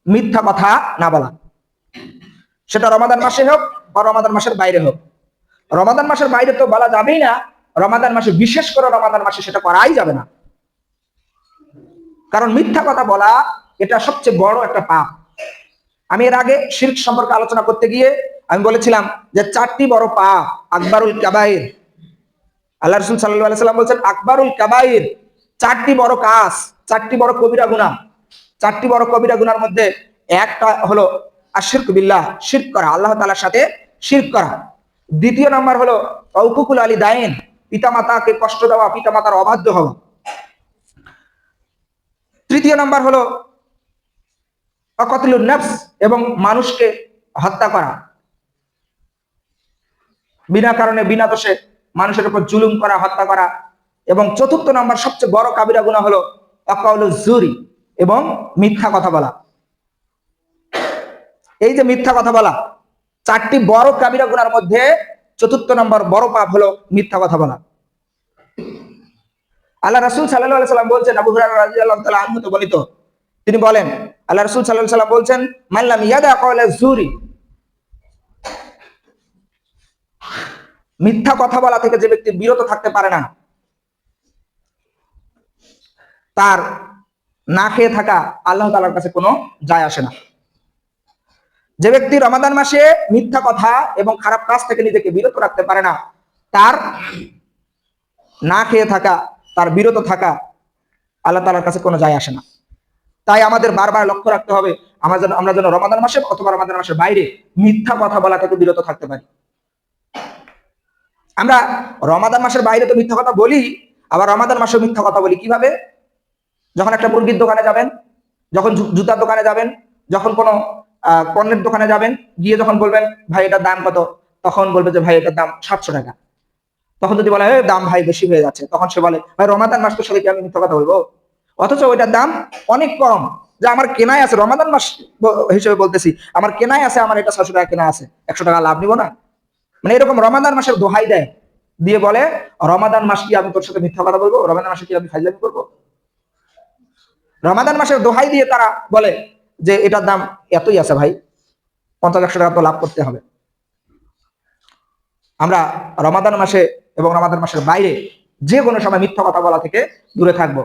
মিথ্যা কথা না বলা, সেটা রমাদান মাসে হোক বা রমাদান মাসের বাইরে হোক। রমাদান মাসের বাইরে তো বলা যাবেই না, রমাদান মাসে, বিশেষ করে রমাদান মাসে সেটা করাই যাবে না। কারণ মিথ্যা কথা বলা এটা সবচেয়ে বড় একটা পাপ। আমি এর আগে শিরক সম্পর্কে আলোচনা করতে গিয়ে আমি বলেছিলাম যে 4টি বড় পাপ, আকবরুল কাবাইর। আল্লাহ রাসূল সাল্লাল্লাহু আলাইহি সাল্লাম বলেছেন আকবরুল কাবাইর, 4টি বড় কাজ, 4টি বড় কবিরা গুনাহ। 4টি বড় কবিরা গুনার মধ্যে একটা হলো আশিরক বিল্লাহ, শিরক করা, আল্লাহ তাআলার সাথে শিরক করা। দ্বিতীয় নাম্বার হলো উকুকুল ওয়ালিদাইন, পিতামাতাকে কষ্ট দেওয়া, পিতামাতার অবাধ্য হওয়া। তৃতীয় নাম্বার হলো কতলুন নফস, এবং মানুষকে হত্যা করা, বিনা কারণে বিনা দোষে মানুষের উপর জুলুম করা, হত্যা করা। এবং চতুর্থ নাম্বার সবচেয়ে বড় কাবিরা গুনাহ হলো আকাউলুজ জুরি, এবং মিথ্যা কথা বলা। এই যে মিথ্যা কথা বলা, 4টি বড় কাবিরা গুনার মধ্যে চতুর্থ নম্বর বড় পাপ হলো মিথ্যা কথা বলা। আল্লাহ রাসূল সাল্লাল্লাহু আলাইহি সাল্লাম বলছেন, আবু হুরায়রা রাদিয়াল্লাহু তাআলা আনহু বর্ণিত, তিনি বলেন, আল্লাহ রাসূল সাল্লাল্লাহু আলাইহি সাল্লাম বলছেন, মান লাম ইয়াদা কাওলা জুরি, মিথ্যা কথা বলা থেকে যে ব্যক্তি বিরত থাকতে পারে না, তার না খেয়ে থাকা আল্লাহ তাআলার কাছে কোনো যায় আসে না। যে ব্যক্তি রমাদান মাসে মিথ্যা কথা এবং খারাপ কাজ থেকে নিজেকে বিরত রাখতে পারে না, তার না খেয়ে থাকা, তার বিরত থাকা আল্লাহ তাআলার কাছে কোনো যায় আসে না। তাই আমাদের বারবার লক্ষ্য রাখতে হবে আমরা যেন রমাদান মাসে অথবা রমাদান মাসের বাইরে মিথ্যা কথা বলা থেকে বিরত থাকতে পারি। আমরা রমাদান মাসের বাইরে তো মিথ্যা কথা বলি, আবার রমাদান মাসে মিথ্যা কথা বলি কিভাবে? যখন একটা মুরগির দোকানে যাবেন, যখন জুতার দোকানে যাবেন, যখন কোনো পণ্যের দোকানে যাবেন, গিয়ে যখন বলবেন ভাই এটার দাম কত, তখন বলবে যে ভাই এটার দাম 700 টাকা। তখন যদি বলে দাম ভাই বেশি হয়ে যাচ্ছে, তখন সে বলে ভাই রমাদান মাস তো, সাথে কি আমি মিথ্যা কথা বলবো? অথচ ওইটার দাম অনেক কম, যে আমার কেনাই আছে, রমাদান মাস হিসেবে বলতেছি, আমার কেনাই আছে, আমার এটা 600 টাকা কেনা আছে, 100 টাকা লাভ নিব না? মানে এরকম রমাদান মাসের দোহাই দেয়, দিয়ে বলে রমাদান মাস কি আমি তোর সাথে মিথ্যা কথা বলবো? রমাদান মাসে কি আমি ফাজলামি করবো? রমাদান মাসের দোহাই দিয়ে তারা বলে যে এটার দাম এতই আছে ভাই, 50-100 টাকা তো লাভ করতে হবে। আমরা রমাদান মাসে এবং রমাদান মাসের বাইরে যে কোনো সময় মিথ্যা কথা বলা থেকে দূরে থাকবো।